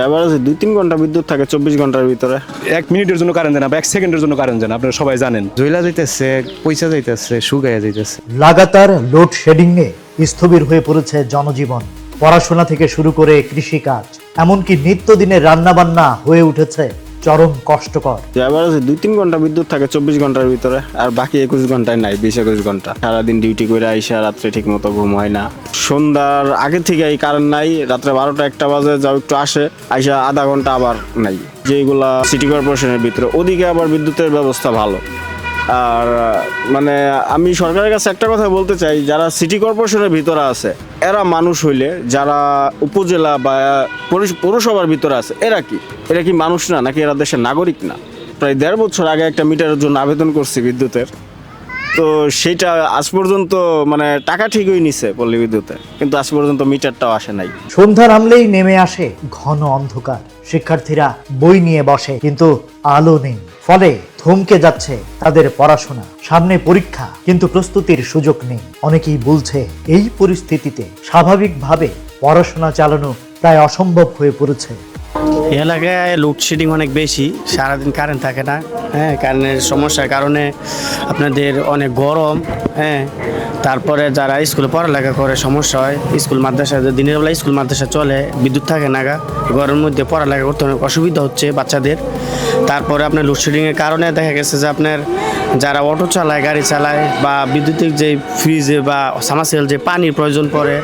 এভারেজে ২-৩ ঘন্টা বিদ্যুৎ থাকে ২৪ ঘন্টার ভিতরে। 1 মিনিটের জন্য কারেন্ট দেন না বা 1 সেকেন্ডের জন্য কারেন্ট দেন, আপনারা সবাই জানেন। জইলা যাইতেছে, পয়সা যাইতেছে, শুকাইয়া যাইতেছে। লাগাতার লোডশেডিংয়ে স্থবির হয়ে পড়েছে জনজীবন। পড়াশোনা থেকে শুরু করে কৃষিকাজ, এমনকি নিত্যদিনের রান্নাবান্না হয়ে উঠেছে চরম কষ্টকর। এভারেজে ২-৩ ঘন্টা বিদ্যুৎ থাকে ২৪ ঘন্টার ভিতরে, আর বাকি ২১ ঘন্টায় নাই, ২০-২১ ঘন্টা। সারাদিন ডিউটি করে আইসা রাত্রে ঠিক মতো ঘুম হয় না। সন্ধ্যার আগে থেকে এই কারেন্ট নাই, রাত্রে ১২টা-১টা বাজে যাও একটু আসে, আইসা আধা ঘন্টা আবার নাই। যেগুলা সিটি কর্পোরেশনের ভিতরে, ওদিকে আবার বিদ্যুতের ব্যবস্থা ভালো। আর মানে আমি সরকারের কাছে একটা কথা বলতে চাই, যারা সিটি কর্পোরেশনের ভিতরে আছে এরা মানুষ হইলে, যারা উপজেলা বা পৌরসভার ভিতরে আছে এরা কি মানুষ না, নাকি এরা দেশের নাগরিক না? প্রায় ১.৫ বছর আগে একটা মিটারের জন্য আবেদন করছি বিদ্যুতের, তো সেইটা আজ পর্যন্ত মানে টাকা ঠিকই নিছে পল্লী বিদ্যুতে, কিন্তু আজ পর্যন্ত মিটারটাও আসে নাই। সন্ধ্যা নামলেই নেমে আসে ঘন অন্ধকার। শিক্ষার্থীরা বই নিয়ে বসে, কিন্তু আলো নেই। ফলে থমকে যাচ্ছে তাদের পড়াশোনা। সামনে পরীক্ষা, কিন্তু প্রস্তুতির সুযোগ নেই। অনেকেই বলছে এই পরিস্থিতিতে স্বাভাবিকভাবে পড়াশোনা চালানো প্রায় অসম্ভব হয়ে পড়েছে। এই এলাকায় লোডশেডিং অনেক বেশি, সারাদিন কারেন্ট থাকে না। কারেন্টের সমস্যার কারণে আপনাদের অনেক গরম। তারপরে যারা স্কুলে পড়ালেখা করে সমস্যা হয়। স্কুল মাদ্রাসা, দিনের বেলা স্কুল মাদ্রাসা চলে, বিদ্যুৎ থাকে না, গরমের মধ্যে পড়ালেখা করতে অনেক অসুবিধা হচ্ছে বাচ্চাদের। তারপরে আপনার লোডশেডিংয়ের কারণে দেখা গেছে যে আপনার যারা অটো চালায়, গাড়ি চালায়, বা বিদ্যুতের যে ফ্রিজে বা সামারসেল যে পানির প্রয়োজন পড়ে,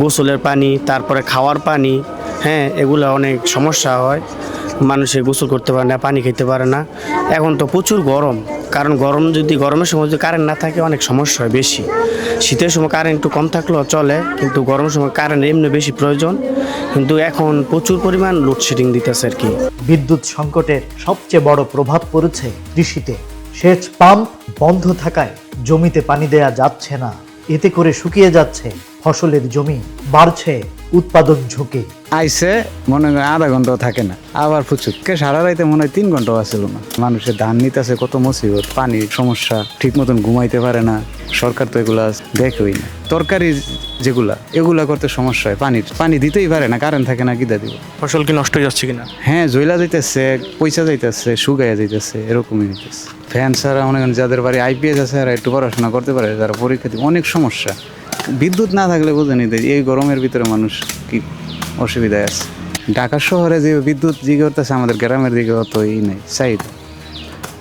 গোসলের পানি, তারপরে খাওয়ার পানি, এগুলো অনেক সমস্যা হয়। মানুষে গোসল করতে পারে না, পানি খেতে পারে না। এখন তো প্রচুর গরম, কারণ গরমের সময় যদি কারেন্ট না থাকে অনেক সমস্যা হয় বেশি। শীতের সময় কারেন্ট একটু কম থাকলেও চলে, কিন্তু গরমের সময় কারেন্ট এমনি বেশি প্রয়োজন। কিন্তু এখন প্রচুর পরিমাণ লোডশেডিং দিতেছে আর কি। বিদ্যুৎ সংকটের সবচেয়ে বড় প্রভাব পড়েছে কৃষিতে। সেচ পাম্প বন্ধ থাকায় জমিতে পানি দেয়া যাচ্ছে না। এতে করে শুকিয়ে যাচ্ছে ফসলের জমি, বাড়ছে উৎপাদন ঝুঁকি। আইসে মনে হয় আধা ঘন্টাও থাকে না, আবার প্রচুর সারা রাইতে মনে হয় ৩ ঘন্টাও আসছিল না। মানুষের ধান নিতেছে কত মুসিবত, পানির সমস্যা, ঠিক মতন ঘুমাইতে পারে না। সরকার তো এগুলা দেখেই না। তরকারি এগুলা করতে সমস্যা হয়, পানি দিতেই পারে না, কারেন্ট থাকে না, কিদা দিব। ফসল কি নষ্ট হয়ে যাচ্ছে কিনা? হ্যাঁ, জইলা যাইতেছে, পয়সা যাইতেছে, শুকাইয়া যাইতেছে, এরকমই হইতেছে। ফ্যান ছাড়া মনে করেন যাদের বাড়ি আইপিএস আছে আর একটু পড়াশোনা করতে পারে, যারা পরীক্ষা দিবে, অনেক সমস্যা। বিদ্যুৎ না থাকলে বোঝেনি এই গরমের ভিতরে মানুষ কি অসুবিধায় আছে। ঢাকা শহরে যে বিদ্যুৎ যে করতেছে, আমাদের গ্রামের দিকে অতই নেই, চাহিদা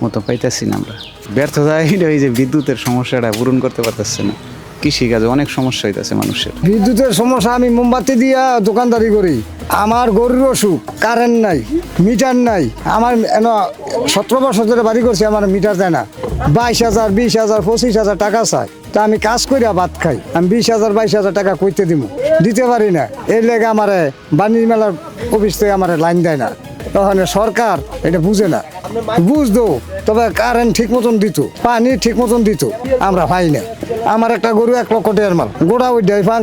মতো পাইতেছি না আমরা। ব্যর্থতা এই যে বিদ্যুতের সমস্যাটা পূরণ করতে পারতেছে না। কৃষিকাজে অনেক সমস্যা হইতেছে মানুষের। বিদ্যুতের সমস্যা, আমি মোমবাতি দিয়া দোকানদারি করি। আমার গরুর অসুখ, কারেন্ট নাই, মিটার নাই। আমার 17 বছর ধরে বাড়ি করছি, আমার মিটার দেয় না। 22,000, 20,000, 25,000 টাকা চাই। তা আমি কাজ করিয়া ভাত খাই। আমি 20,000, 22,000 টাকা কইতে দিব, দিতে পারি না। এর লেগে আমার বাণিজ্য মেলার অফিস থেকে আমার লাইন দেয় না। তখন সরকার এটা বুঝে না, বুঝতো তবে কারেন্ট ঠিক মতন দিত, পানি ঠিক মতন দিত, আমরা পাই না। আমার একটা গরু 1 লক্ষ টাকার মাল, গোড়া ওই ফান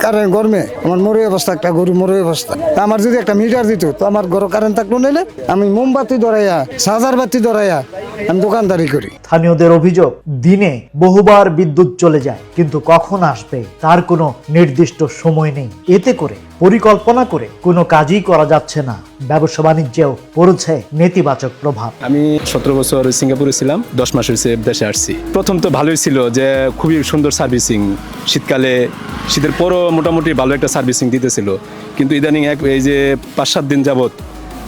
কারেন্ট গরমে আমার মরে অবস্থা, একটা গরু মরে অবস্থা। আমার যদি একটা মিটার দিত তো আমার ঘরে কারেন্ট থাকলো, নিলে আমি মোমবাতি ধরাইয়া, চার্জার বাতি ধরাইয়া আমি দোকানদারি করি। স্থানীয়দের অভিযোগ, দিনে বহুবার বিদ্যুৎ চলে যায়, কিন্তু কখন আসবে তার কোনো নির্দিষ্ট সময় নেই। এতে করে পরিকল্পনা করে কোনো কাজই করা যাচ্ছে না। ব্যবসা বাণিজ্যেও পড়েছে নেতিবাচক প্রভাব। আমি 17 বছর সিঙ্গাপুরে ছিলাম, 10 মাস হয়েছে দেশে আসছি। প্রথম তো ভালোই ছিল, যে খুবই সুন্দর সার্ভিসিং, শীতকালে শীতের পরও মোটামুটি ভালো একটা সার্ভিসিং দিতেছিল। কিন্তু ইদানিং এই যে 5-7 দিন যাবত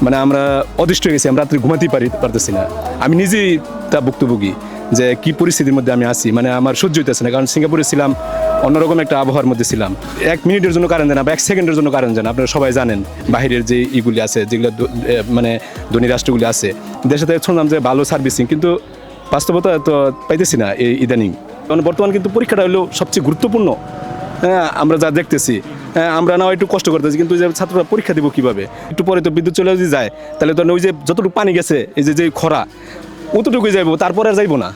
মানে আমরা অদৃষ্ট হয়ে গেছি, আমরা রাত্রে ঘুমাতেই পারতেছি না। আমি নিজেই তা ভুক্তভোগী যে কি পরিস্থিতির মধ্যে আমি আছি, মানে আমার সহ্য হইতেছে না। কারণ সিঙ্গাপুরে ছিলাম, অন্যরকম একটা আবহাওয়ার মধ্যে ছিলাম। 1 মিনিটের জন্য কারেন্ট দেন না বা 1 সেকেন্ডের জন্য কারেন্ট দেন না, আপনারা সবাই জানেন। বাহিরের যে ইগুলি আছে, যেগুলো মানে ধনী রাষ্ট্রগুলি আছে, দেশে থেকে শুনলাম যে ভালো সার্ভিসিং, কিন্তু বাস্তবতা তো পাইতেছি না এই ইদানিং। কারণ বর্তমান কিন্তু পরীক্ষাটা হলো সবচেয়ে গুরুত্বপূর্ণ। আমরা যা দেখতেছি, আমরা না একটু কষ্ট করতেছি, কিন্তু যে ছাত্ররা পরীক্ষা দিব কিভাবে? একটু পরে তো বিদ্যুৎ চলে যদি যায়, তাহলে তো ওই যে যতটুকু পানি গেছে, এই যে খরা, অতটুকুই যাইব, তারপরে আর যাইব না।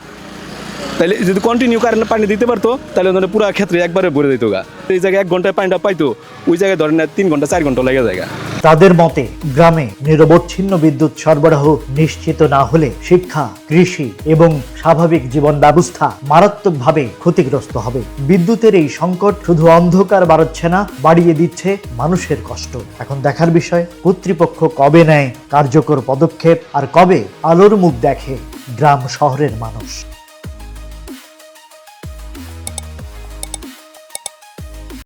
তাহলে যদি কন্টিনিউ কারেন্ট পানি দিতে পারতো তাহলে ওদের পুরো ক্ষেত্রে একবারে ভরে দিত গা। এই জায়গায় 1 ঘন্টায় পানিটা পাইতো, ওই জায়গায় ধরেন 3 ঘন্টা 4 ঘন্টা লেগে যায়। তাদের মতে গ্রামে নিরবচ্ছিন্ন বিদ্যুৎ সরবরাহ নিশ্চিত না হলে শিক্ষা, কৃষি এবং স্বাভাবিক জীবন ব্যবস্থা মারাত্মকভাবে ক্ষতিগ্রস্ত হবে। বিদ্যুতের এই সংকট শুধু অন্ধকার বাড়াচ্ছে না, বাড়িয়ে দিচ্ছে মানুষের কষ্ট। এখন দেখার বিষয় কর্তৃপক্ষ কবে নেয় কার্যকর পদক্ষেপ আর কবে আলোর মুখ দেখে গ্রাম শহরের মানুষ।